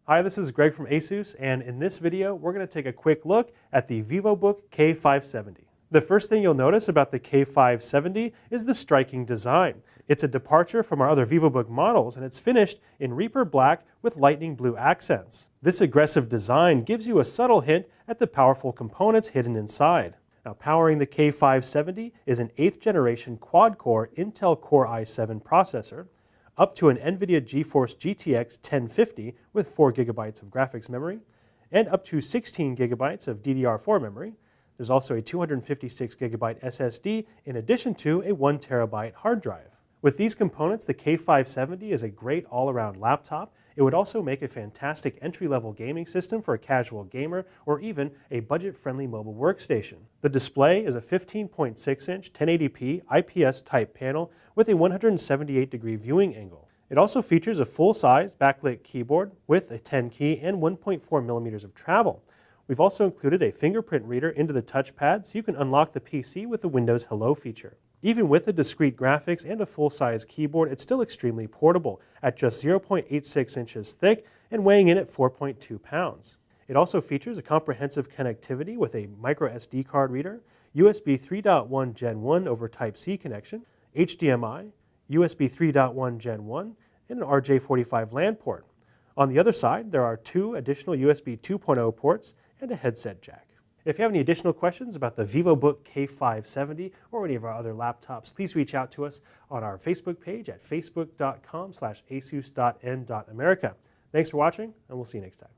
Hi, this is Greg from Asus, and in this video we're going to take a quick look at the VivoBook K570. The first thing you'll notice about the K570 is the striking design. It's a departure from our other VivoBook models, and it's finished in Reaper Black with lightning blue accents. This aggressive design gives you a subtle hint at the powerful components hidden inside. Now, powering the K570 is an 8th generation quad-core Intel Core i7 processor, up to an NVIDIA GeForce GTX 1050 with 4 GB of graphics memory, and up to 16 GB of DDR4 memory. There's also a 256 GB SSD in addition to a 1 TB hard drive. With these components, the K570 is a great all-around laptop. It would also make a fantastic entry-level gaming system for a casual gamer or even a budget-friendly mobile workstation. The display is a 15.6-inch 1080p IPS-type panel with a 178-degree viewing angle. It also features a full-size backlit keyboard with a 10-key and 1.4 millimeters of travel. We've also included a fingerprint reader into the touchpad so you can unlock the PC with the Windows Hello feature. Even with the discrete graphics and a full-size keyboard, it's still extremely portable at just 0.86 inches thick and weighing in at 4.2 pounds. It also features a comprehensive connectivity with a micro SD card reader, USB 3.1 Gen 1 over Type-C connection, HDMI, USB 3.1 Gen 1, and an RJ45 LAN port. On the other side, there are 2 additional USB 2.0 ports and a headset jack. If you have any additional questions about the VivoBook K570 or any of our other laptops, please reach out to us on our Facebook page at facebook.com/asus.n.america. Thanks for watching, and we'll see you next time.